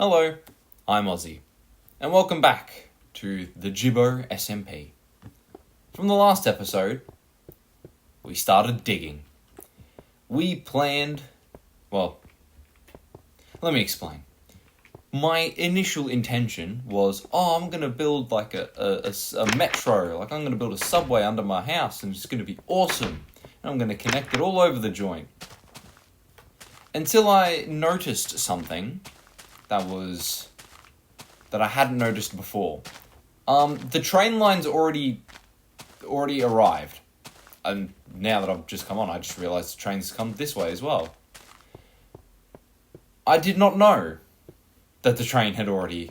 Hello, I'm Ozzy, and welcome back to the Jibbo SMP. From the last episode, we started digging. We planned... Well, let me explain. My initial intention was, I'm going to build like a metro, like I'm going to build a subway under my house, and it's going to be awesome. And I'm going to connect it all over the joint. Until I noticed something that I hadn't noticed before. The train line's already arrived. And now that I've just come on, I just realised the train's come this way as well. I did not know that the train had already,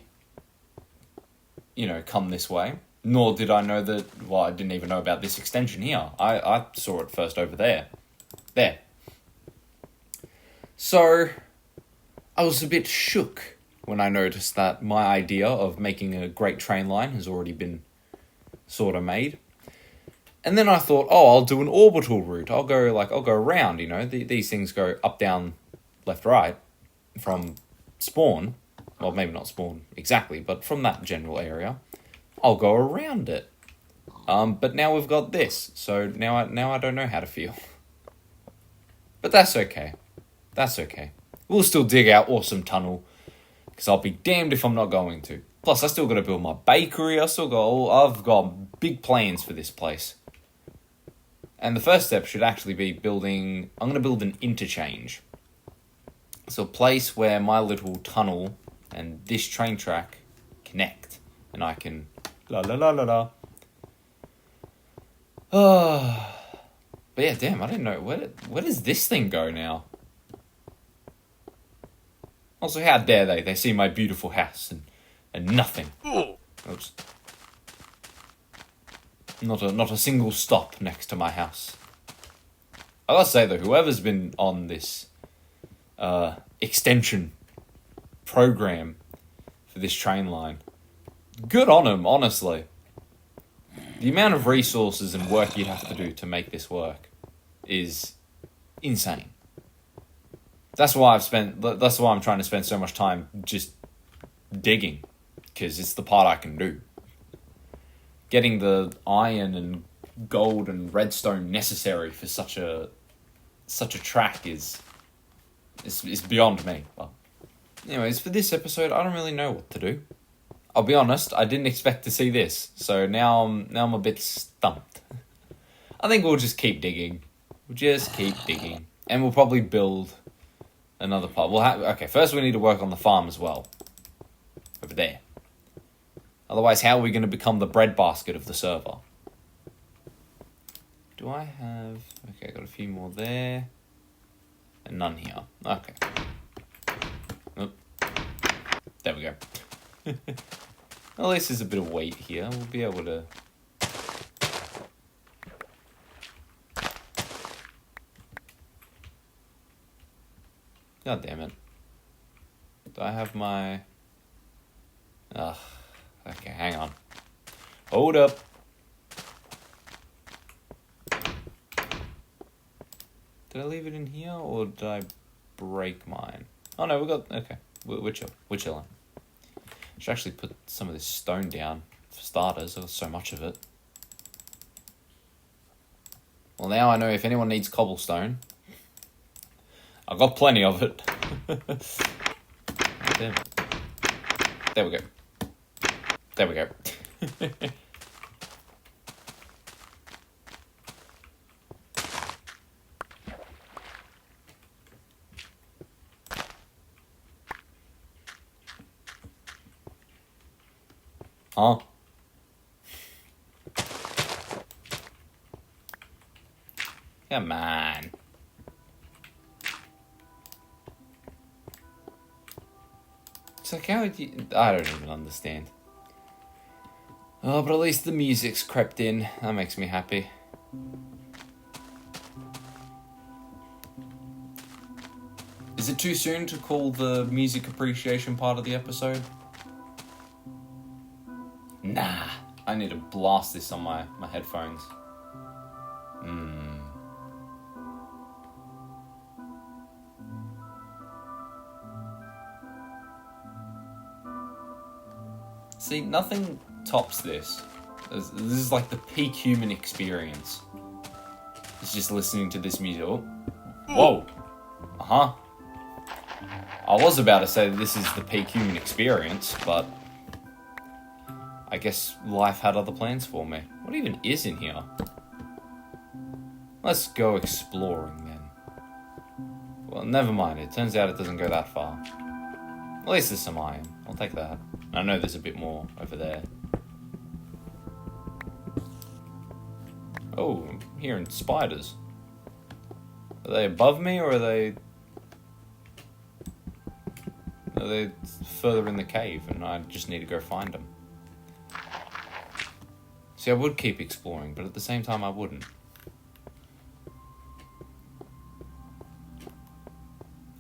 come this way. Nor did I know that, I didn't even know about this extension here. I saw it first over there. There. So, I was a bit shook when I noticed that my idea of making a great train line has already been sort of made. And then I thought, I'll do an orbital route. I'll go around, these things go up, down, left, right from spawn. Well, maybe not spawn exactly, but from that general area. I'll go around it. But now we've got this, so now I don't know how to feel. But that's okay. We'll still dig our awesome tunnel, because I'll be damned if I'm not going to. Plus, I still got to build my bakery. I've got big plans for this place. And the first step should actually be I'm going to build an interchange. So a place where my little tunnel and this train track connect. And I can... La la la la la. But yeah, damn, I didn't know. Where does this thing go now? Also, how dare they? They see my beautiful house and nothing. Oops. Not a single stop next to my house. I gotta say though, whoever's been on this extension program for this train line, good on them, honestly. The amount of resources and work you'd have to do to make this work is insane. That's why I'm trying to spend so much time just digging, because it's the part I can do. Getting the iron and gold and redstone necessary for such a track is beyond me. Well, anyways, for this episode, I don't really know what to do. I'll be honest, I didn't expect to see this, so now I'm a bit stumped. I think we'll just keep digging. And we'll probably build another part. First we need to work on the farm as well. Over there. Otherwise, how are we going to become the breadbasket of the server? Do I have... Okay, I got a few more there. And none here. Okay. Oh. There we go. At least there's a bit of weight here. We'll be able to... God damn it. Do I have my... Ugh. Okay, hang on. Hold up. Did I leave it in here, or did I break mine? Oh no, we got... Okay, we're chilling. I should actually put some of this stone down, for starters. I've got so much of it. Well, now I know if anyone needs cobblestone. I've got plenty of it. There we go. There we go. Huh? Come on. It's like, how would you... I don't even understand. Oh, but at least the music's crept in. That makes me happy. Is it too soon to call the music appreciation part of the episode? Nah. I need to blast this on my headphones. See, nothing tops this. This is like the peak human experience. It's just listening to this music. Oh. Whoa! Uh-huh. I was about to say that this is the peak human experience, but I guess life had other plans for me. What even is in here? Let's go exploring then. Well, never mind. It turns out it doesn't go that far. At least there's some iron. I'll take that. I know there's a bit more over there. Oh, I'm hearing spiders. Are they above me or are they further in the cave and I just need to go find them? See, I would keep exploring, but at the same time I wouldn't.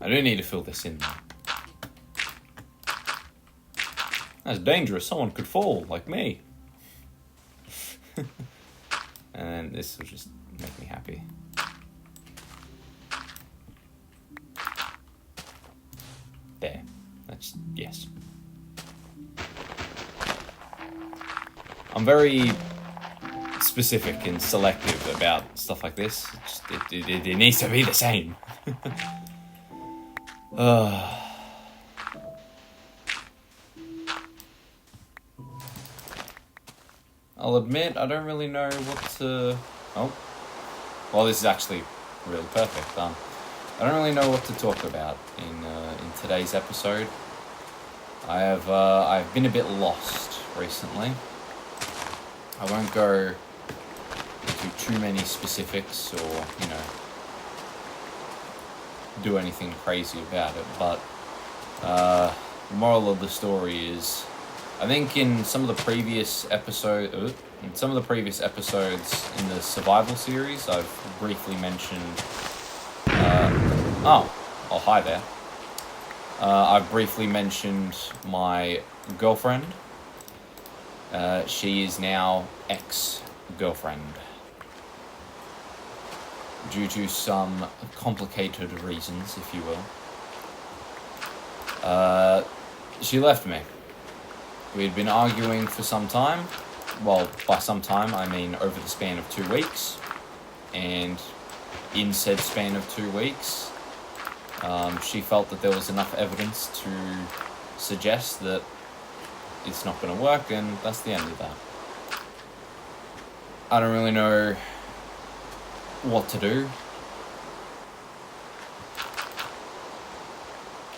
I do need to fill this in though. That's dangerous. Someone could fall, like me. And this will just make me happy. There. That's, yes. I'm very specific and selective about stuff like this. It needs to be the same. I'll admit, I don't really know what to... Oh. Well, this is actually really perfect. I don't really know what to talk about in today's episode. I've been a bit lost recently. I won't go into too many specifics or, do anything crazy about it, but the moral of the story is, I think in some of the previous episodes in the survival series, I've briefly mentioned. Oh, hi there. I've briefly mentioned my girlfriend. She is now ex-girlfriend. Due to some complicated reasons, if you will. She left me. We'd been arguing for some time. Well, by some time, I mean over the span of 2 weeks. And in said span of 2 weeks, she felt that there was enough evidence to suggest that it's not going to work, and that's the end of that. I don't really know what to do.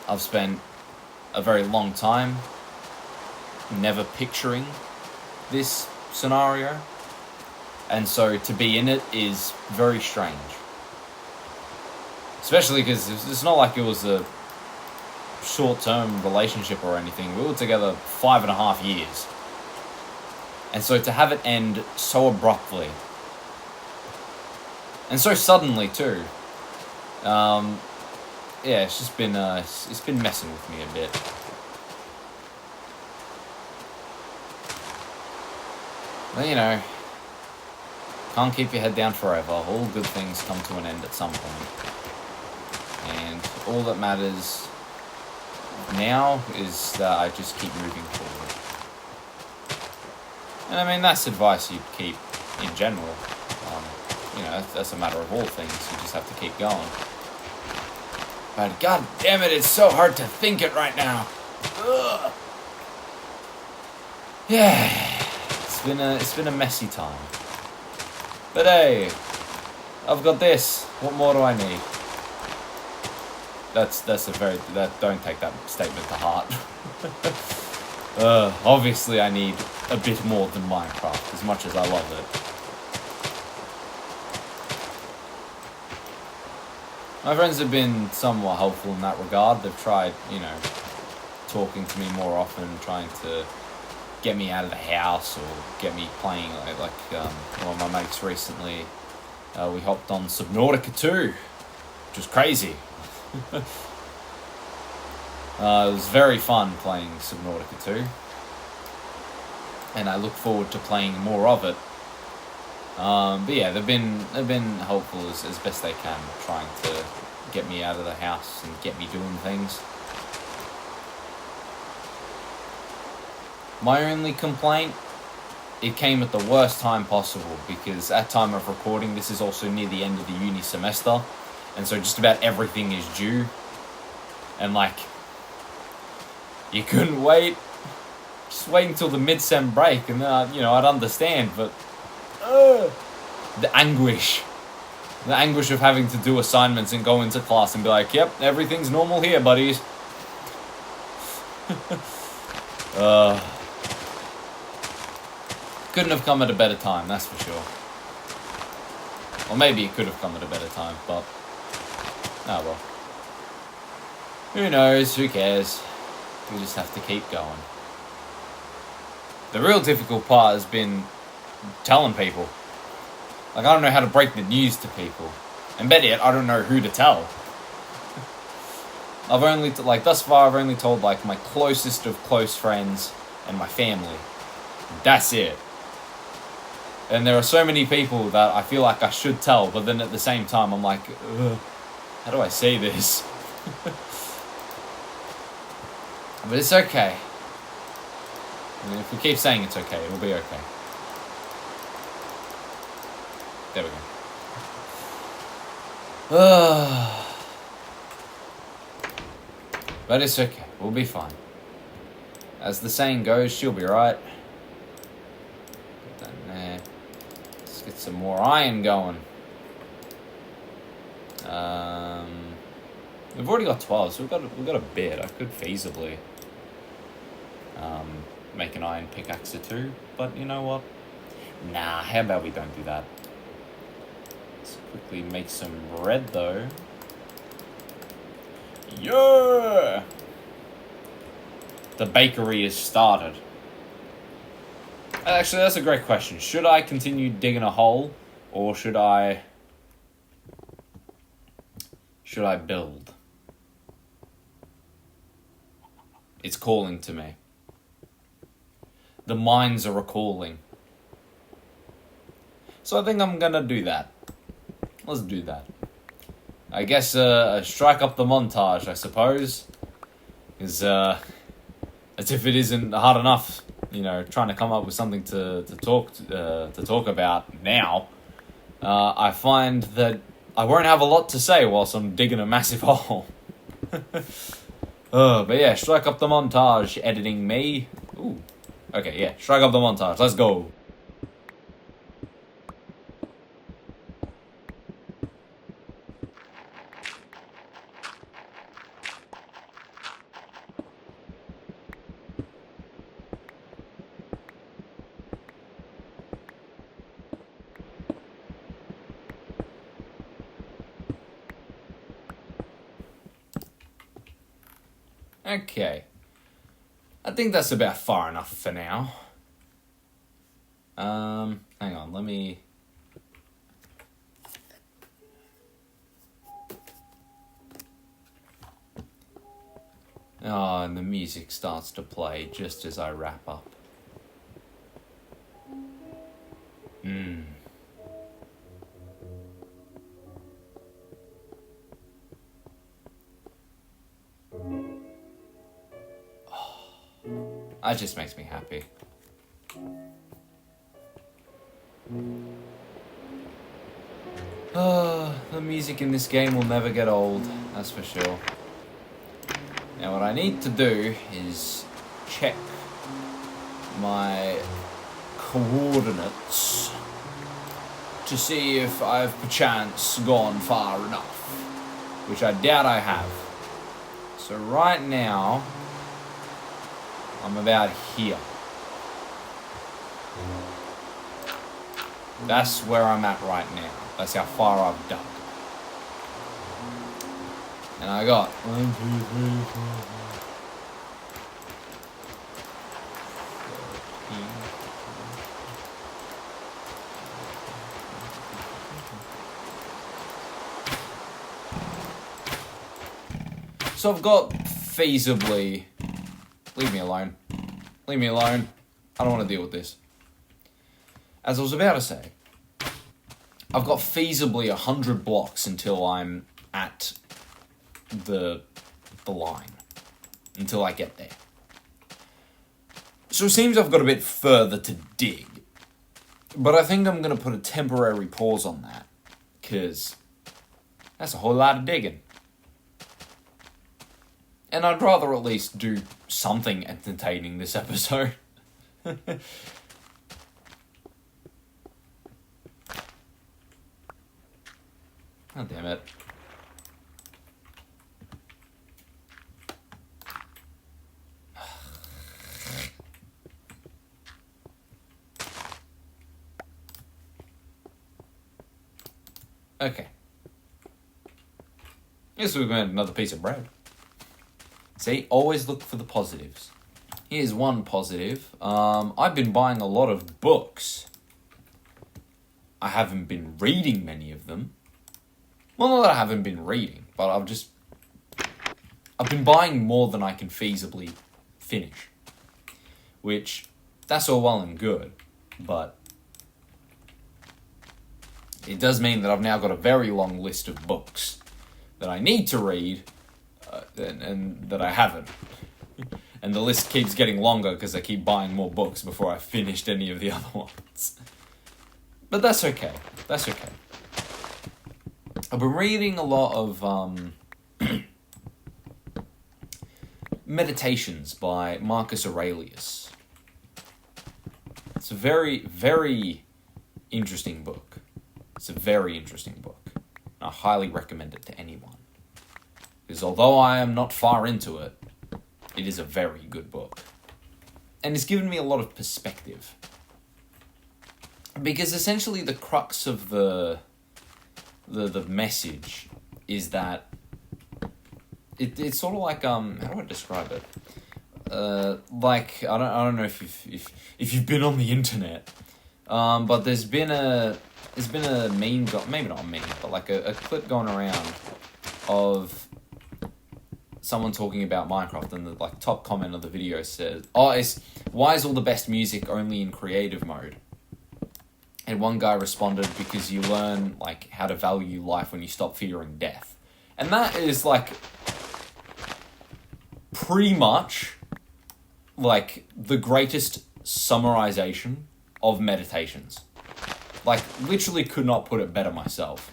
I've spent a very long time never picturing this scenario, and so to be in it is very strange. Especially because it's not like it was a short-term relationship or anything. We were together 5.5 years. And so to have it end so abruptly, and so suddenly too, it's just been it's been messing with me a bit. But can't keep your head down forever. All good things come to an end at some point. And all that matters now is that I just keep moving forward. And I mean, that's advice you'd keep in general. That's a matter of all things. You just have to keep going. But god damn it, it's so hard to think it right now. Ugh. Yeah, it's been a messy time. But hey, I've got this. What more do I need? Don't take that statement to heart. Obviously I need a bit more than Minecraft, as much as I love it. My friends have been somewhat helpful in that regard. They've tried, talking to me more often, trying to get me out of the house or get me playing like one of my mates recently. We hopped on Subnautica 2, which was crazy. It was very fun playing Subnautica 2, and I look forward to playing more of it. But yeah, they've been helpful as best they can, trying to get me out of the house and get me doing things. My only complaint, it came at the worst time possible, because at time of recording, this is also near the end of the uni semester, and so just about everything is due, and like, you couldn't wait, just wait until the mid-sem break, and then, you know, I'd understand, but, the anguish of having to do assignments and go into class and be like, yep, everything's normal here, buddies. Couldn't have come at a better time, that's for sure. Or maybe it could have come at a better time, but... oh well. Who knows, who cares? We just have to keep going. The real difficult part has been telling people. Like, I don't know how to break the news to people. And better yet, I don't know who to tell. I've only, thus far, I've only told, like, my closest of close friends and my family. That's it. And there are so many people that I feel like I should tell, but then at the same time, I'm like, ugh, how do I say this? But it's okay. I mean, if we keep saying it's okay, it'll be okay. There we go. But it's okay. We'll be fine. As the saying goes, she'll be right. Put that in there. Let's get some more iron going. We've already got 12, so we've got a bit. I could feasibly make an iron pickaxe or two, but you know what? Nah, how about we don't do that? Let's quickly make some bread, though. Yeah! The bakery is started. Actually, that's a great question. Should I continue digging a hole, or should I build? It's calling to me. The mines are recalling. So I think I'm gonna do that. Let's do that. I guess strike up the montage, I suppose. Is as if it isn't hard enough, you know, trying to come up with something to talk about now. I find that I won't have a lot to say whilst I'm digging a massive hole. But yeah, strike up the montage, editing me. Ooh. Okay, yeah, strike up the montage. Let's go. Okay. I think that's about far enough for now. Hang on, let me... Oh, and the music starts to play just as I wrap up. That just makes me happy. The music in this game will never get old, that's for sure. Now what I need to do is check my coordinates to see if I've perchance gone far enough, which I doubt I have. So right now, I'm about here. That's where I'm at right now. That's how far I've dug. And I got 1, 2, 3, 4, 5. So I've got feasibly... Leave me alone. Leave me alone. I don't want to deal with this. As I was about to say, I've got feasibly 100 blocks until I'm at the line. Until I get there. So it seems I've got a bit further to dig. But I think I'm going to put a temporary pause on that. Because that's a whole lot of digging. And I'd rather at least do something entertaining this episode. Oh, damn it. Okay. Guess we've got another piece of bread. See, always look for the positives. Here's one positive. I've been buying a lot of books. I haven't been reading many of them. Well, not that I haven't been reading, but I've been buying more than I can feasibly finish. Which, that's all well and good, but it does mean that I've now got a very long list of books that I need to read, and that I haven't. And the list keeps getting longer because I keep buying more books before I've finished any of the other ones. But that's okay. That's okay. I've been reading a lot of Meditations by Marcus Aurelius. It's a very, very interesting book. It's a very interesting book. And I highly recommend it to anyone. Because although I am not far into it, it is a very good book. And it's given me a lot of perspective. Because essentially the crux of the message is that it's sort of like how do I describe it? Like I don't know if you've been on the internet, but there's been a meme, maybe not a meme, but like a clip going around of someone talking about Minecraft, and the like top comment of the video says, why is all the best music only in creative mode? And one guy responded, because you learn like how to value life when you stop fearing death. And that is like pretty much like the greatest summarization of meditations. Like literally could not put it better myself.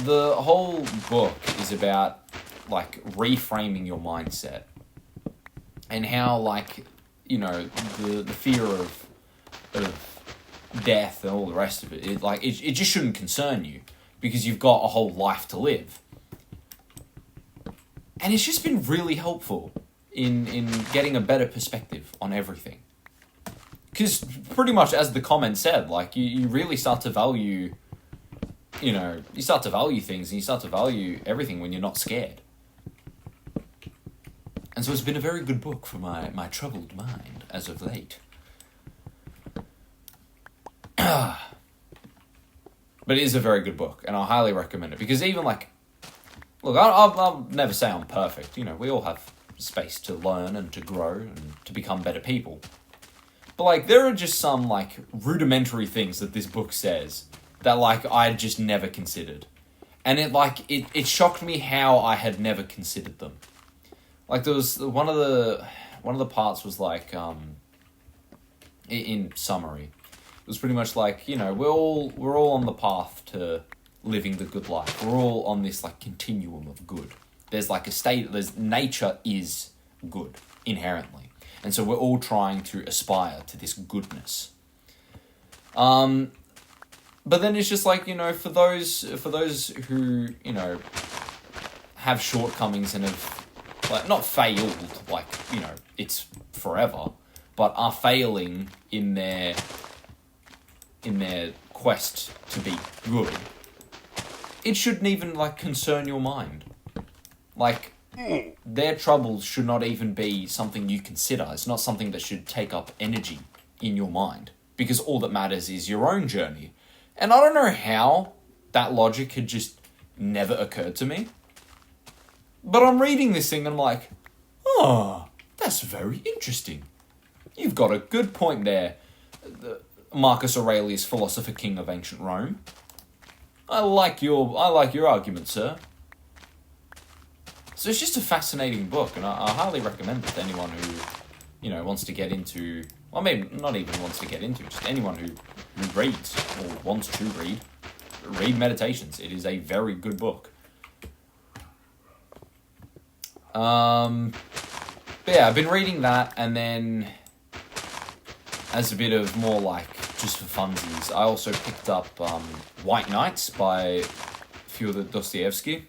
The whole book is about like reframing your mindset and how like, you know, the fear of death and all the rest of it, it just shouldn't concern you because you've got a whole life to live. And it's just been really helpful in getting a better perspective on everything. Because pretty much as the comment said, like you really start to value, you know, you start to value things and you start to value everything when you're not scared. And so it's been a very good book for my troubled mind as of late. But it is a very good book, and I highly recommend it. Because even like, look, I'll never say I'm perfect. You know, we all have space to learn and to grow and to become better people. But like, there are just some like rudimentary things that this book says that like I just never considered. And it shocked me how I had never considered them. Like there was one of the parts was like in summary, it was pretty much like, you know, we're all on the path to living the good life. We're all on this like continuum of good. There's like nature is good inherently. And so we're all trying to aspire to this goodness. But then it's just like, you know, for those who, you know, have shortcomings and have like not failed, like, you know, it's forever, but are failing in their quest to be good, it shouldn't even like concern your mind. Like their troubles should not even be something you consider. It's not something that should take up energy in your mind, because all that matters is your own journey. And I don't know how that logic had just never occurred to me. But I'm reading this thing and I'm like, oh, that's very interesting. You've got a good point there, Marcus Aurelius, philosopher king of ancient Rome. I like your argument, sir. So it's just a fascinating book, and I highly recommend it to anyone wants to get into, well, maybe not even wants to get into, just anyone who reads or wants to read Meditations. It is a very good book. But yeah, I've been reading that, and then as a bit of more like just for funsies, I also picked up White Nights by Fyodor Dostoevsky,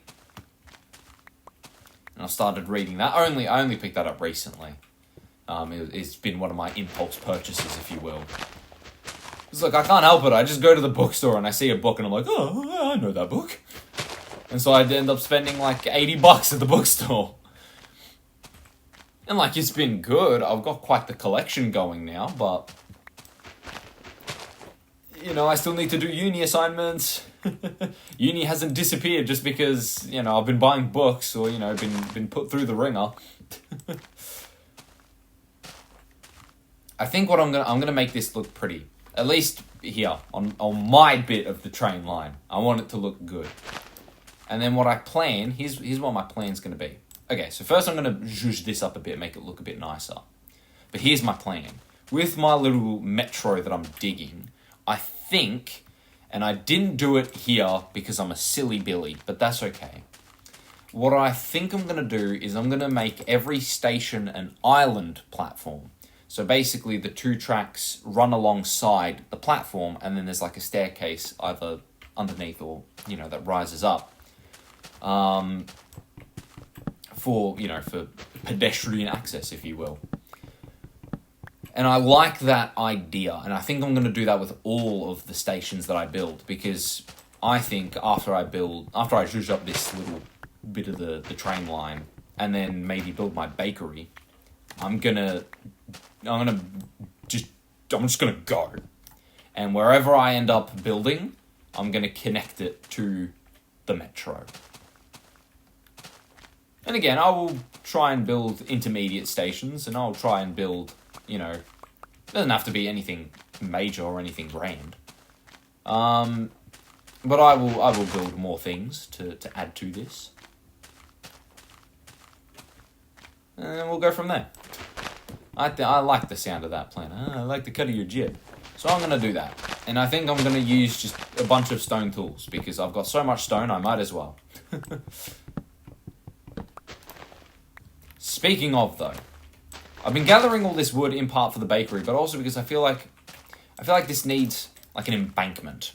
and I started reading that. I only picked that up recently. It's been one of my impulse purchases, if you will. It's like, I can't help it. I just go to the bookstore and I see a book and I'm like, oh, I know that book. And so I'd end up spending like $80 at the bookstore. And like, it's been good. I've got quite the collection going now, but I still need to do uni assignments. Uni hasn't disappeared just because, I've been buying books or, been put through the ringer. I think what I'm gonna make this look pretty. At least here, on my bit of the train line. I want it to look good. And then what I plan, here's what my plan's gonna be. Okay, so first I'm gonna zhuzh this up a bit, make it look a bit nicer. But here's my plan. With my little metro that I'm digging, I think, and I didn't do it here because I'm a silly Billy, but that's okay. What I think I'm gonna do is I'm gonna make every station an island platform. So basically the 2 tracks run alongside the platform, and then there's like a staircase either underneath or, that rises up. For pedestrian access, if you will. And I like that idea, and I think I'm going to do that with all of the stations that I build, because I think after I zhuzh up this little bit of the train line, and then maybe build my bakery, I'm just gonna go. And wherever I end up building, I'm gonna connect it to the metro. And again, I will try and build intermediate stations, and I'll try and build, it doesn't have to be anything major or anything grand. But I will build more things to add to this. And then we'll go from there. I like the sound of that plan. I like the cut of your jib. So I'm going to do that. And I think I'm going to use just a bunch of stone tools, because I've got so much stone, I might as well. Speaking of, though, I've been gathering all this wood in part for the bakery, but also because I feel like this needs like an embankment.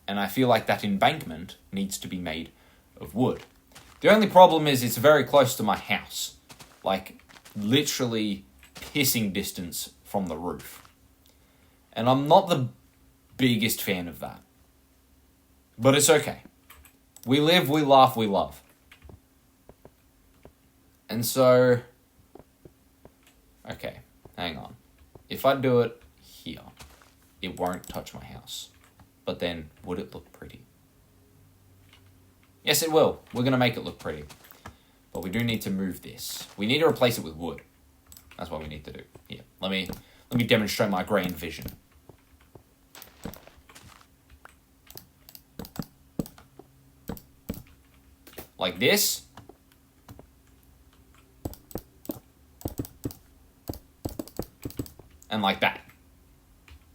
And I feel like that embankment needs to be made of wood. The only problem is it's very close to my house. Like, literally pissing distance from the roof. And I'm not the biggest fan of that. But it's okay. We live, we laugh, we love. And so, okay, hang on. If I do it here, it won't touch my house. But then, would it look pretty? Yes, it will. We're going to make it look pretty. But we do need to move this. We need to replace it with wood. That's what we need to do. Here, let me demonstrate my grand vision. Like this. And like that.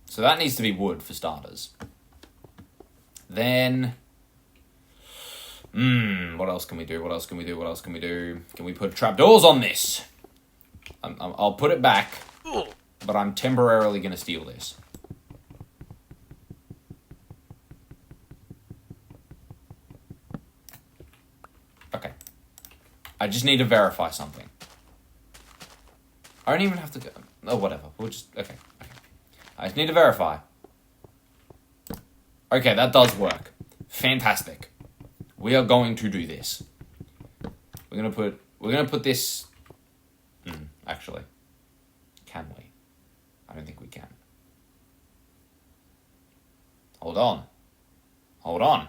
So that needs to be wood for starters. Then, what else can we do? What else can we do? What else can we do? Can we put trapdoors on this? I'll put it back, but I'm temporarily going to steal this. Okay. I just need to verify something. I don't even have to go. Oh, whatever. We'll just... Okay. I just need to verify. Okay, that does work. Fantastic. We are going to do this. We're gonna put this... actually. Can we? I don't think we can. Hold on. Hold on.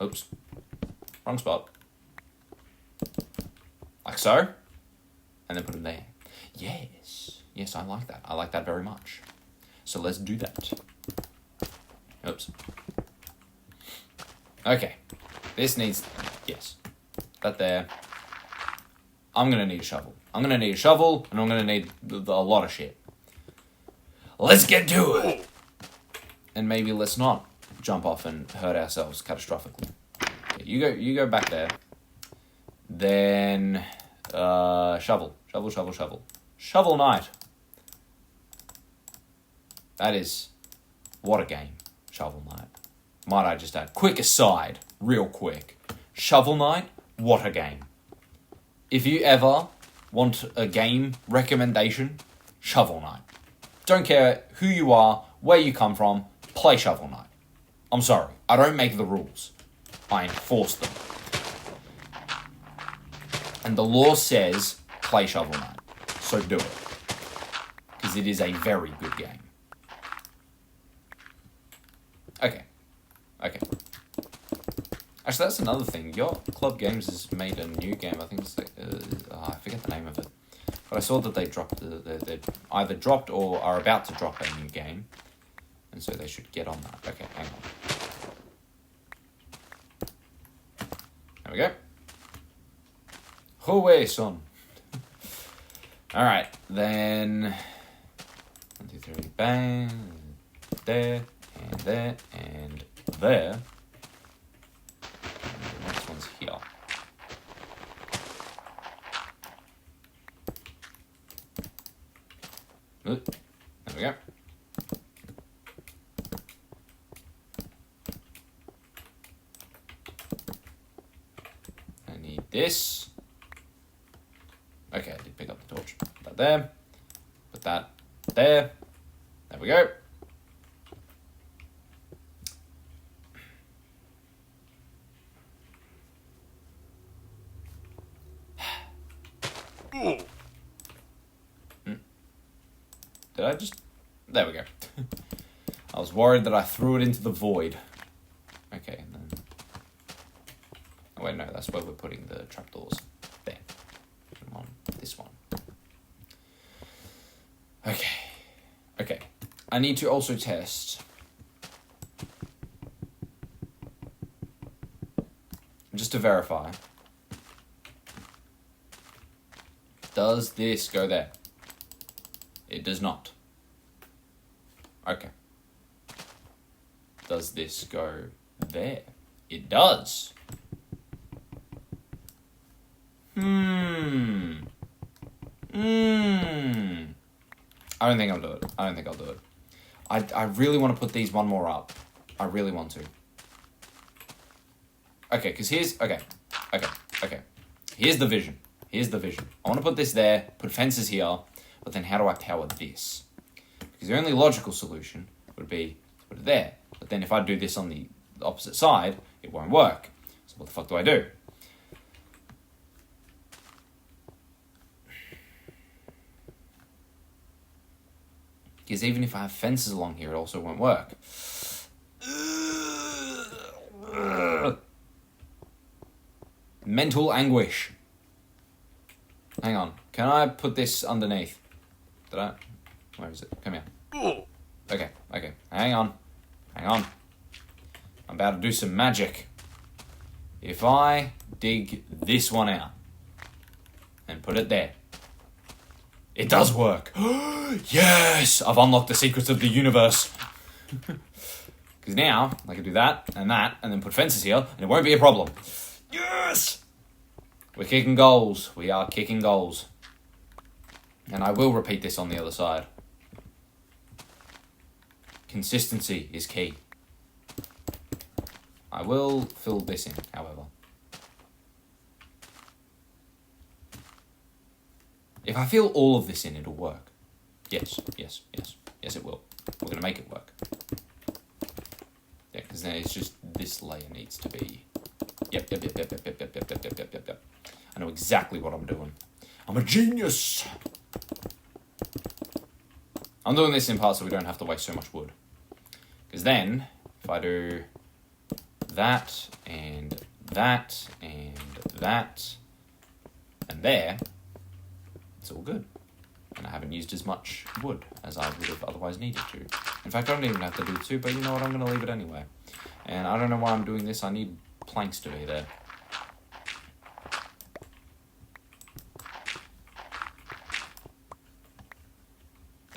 Oops. Wrong spot. Like so. And then put them there. Yes. Yes, I like that. I like that very much. So let's do that. Oops. Okay. This needs... Yes. That there. I'm going to need a shovel. I'm going to need a shovel, and I'm going to need a lot of shit. Let's get to it! And maybe let's not jump off and hurt ourselves catastrophically. Okay, you go back there. Then, shovel. Shovel Knight. That is, what a game, Shovel Knight. Might I just add, quick aside, real quick. Shovel Knight, what a game. If you ever want a game recommendation, Shovel Knight. Don't care who you are, where you come from, play Shovel Knight. I'm sorry, I don't make the rules. I enforce them. And the law says, play Shovel Knight. So do it. Because it is a very good game. Okay. Actually, that's another thing. Your Club Games has made a new game. I think it's like, I forget the name of it. But I saw that they dropped, they either dropped or are about to drop a new game. And so they should get on that. Okay, hang on. There we go. Away, son. Alright, then 1, 2, 3, bang. There, and there, and there. And the next one's here. There we go. I need this. Okay, I did pick up the torch. Put that there. Put that there. There we go. Did I just... There we go. I was worried that I threw it into the void. Okay, and then... Oh wait, no, that's where we're putting the trapdoors. There. Put them on this one. Okay. I need to also test... Just to verify. Does this go there? It does not. Okay. Does this go there? It does. I don't think I'll do it. I really want to put these one more up. I really want to. Okay, because here's... Okay. Here's the vision. I want to put this there, put fences here, but then how do I power this? Because the only logical solution would be to put it there. But then if I do this on the opposite side, it won't work. So what the fuck do I do? Because even if I have fences along here, it also won't work. Mental anguish. Hang on. Can I put this underneath? Did I? Where is it? Come here. Okay. Hang on. I'm about to do some magic. If I dig this one out and put it there, it does work. Yes! I've unlocked the secrets of the universe. Because now I can do that, and then put fences here, and it won't be a problem. Yes! We're kicking goals. We are kicking goals. And I will repeat this on the other side. Consistency is key. I will fill this in, however. If I fill all of this in, it'll work. Yes, it will. We're going to make it work. Yeah, because then it's just this layer needs to be... Yep. I know exactly what I'm doing. I'm a genius! I'm doing this in part so we don't have to waste so much wood. Because then, if I do that, and that, and that, and there, it's all good. And I haven't used as much wood as I would have otherwise needed to. In fact, I don't even have to do 2, but you know what, I'm going to leave it anyway. And I don't know why I'm doing this, I need planks to be there.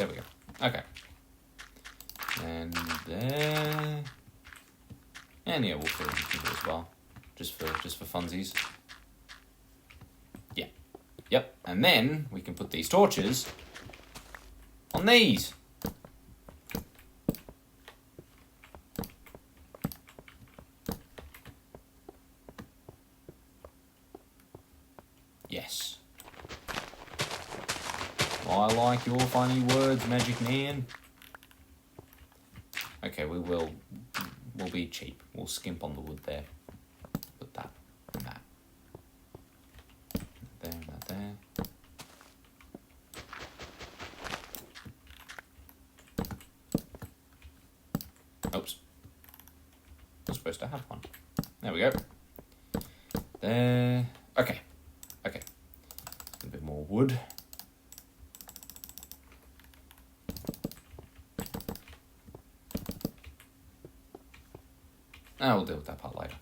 There we go. Okay. And there. And yeah, we'll fill in here as well. Just for funsies. Yeah. Yep. And then we can put these torches on these. Yes. I like your funny words, Magic Man. Okay, we'll be cheap. We'll skimp on the wood there. Put that and that. There and that there. Oops. I'm supposed to have one. There we go. There. Okay. Okay. A bit more wood. We'll deal with that part later.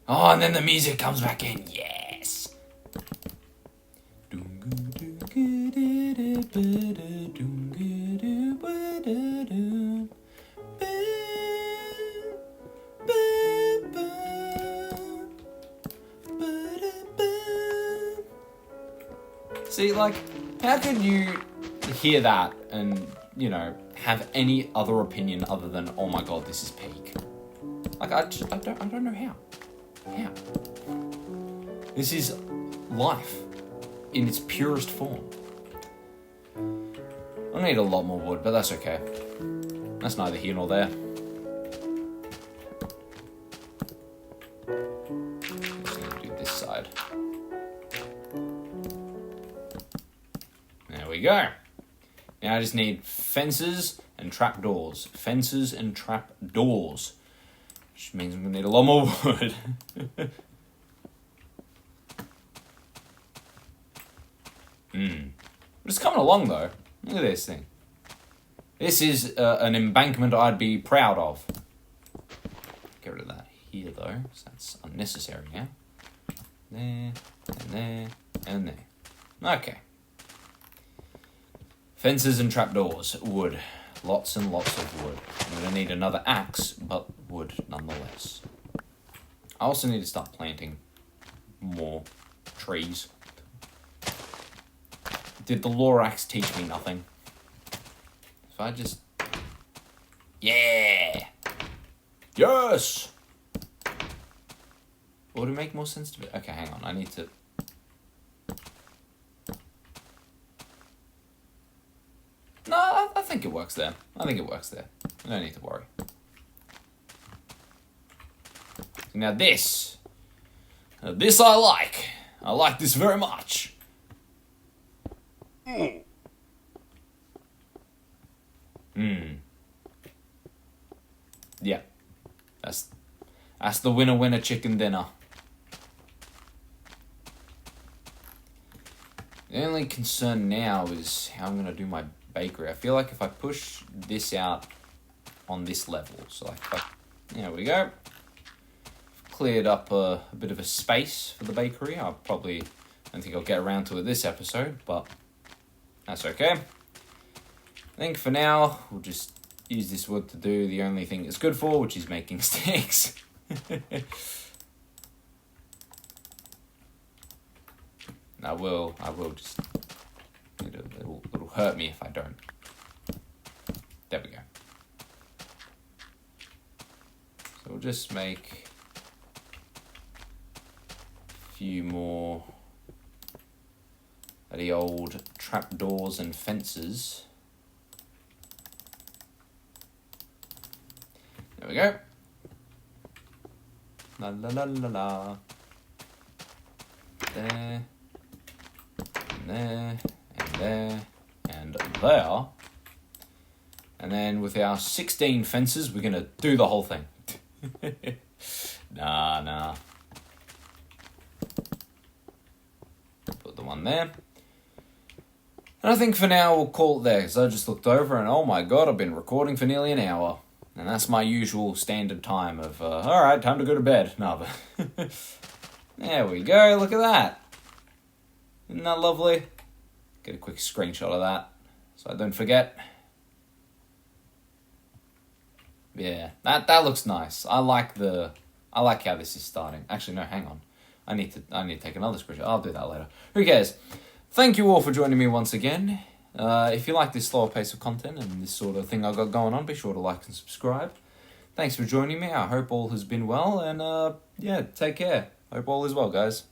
Oh, and then the music comes back in. Yes. See, like, how could you hear that and, you know, have any other opinion other than, oh my god, this is peak? Like, I don't know how. How? This is life in its purest form. I need a lot more wood, but that's okay. That's neither here nor there. Just need to do this side. There we go. Now I just need fences and trapdoors. Fences and trapdoors. Which means I'm going to need a lot more wood. But it's coming along, though. Look at this thing. This is an embankment I'd be proud of. Get rid of that here, though, so that's unnecessary now. There, and there, and there. Okay. Fences and trapdoors. Wood. Lots and lots of wood. I'm going to need another axe, but wood nonetheless. I also need to start planting more trees. Did the lore axe teach me nothing? If I just... Yeah! Yes! Would it make more sense to... Okay, hang on. I need to... No, I think it works there. I think it works there. I don't need to worry. Now this. This I like. I like this very much. Yeah. That's the winner chicken dinner. The only concern now is how I'm going to do my bakery. I feel like if I push this out on this level, so like, there we go. Cleared up a bit of a space for the bakery. I don't think I'll get around to it this episode, but that's okay. I think for now, we'll just use this wood to do the only thing it's good for, which is making sticks. I will just... It'll hurt me if I don't. There we go. So we'll just make a few more of the old trapdoors and fences. There we go. La la la la la. There. And there. And there. And there. And then with our 16 fences, we're going to do the whole thing. Nah. Put the one there. And I think for now we'll call it there, because I just looked over and oh my god, I've been recording for nearly an hour. And that's my usual standard time of, alright, time to go to bed. No, but there we go, look at that. Isn't that lovely? Get a quick screenshot of that. so I don't forget. Yeah, that looks nice. I like how this is starting. Actually, no, hang on. I need to take another screenshot. I'll do that later. Who cares? Thank you all for joining me once again. If you like this slower pace of content and this sort of thing I got going on, be sure to like and subscribe. Thanks for joining me. I hope all has been well, and yeah, take care. Hope all is well, guys.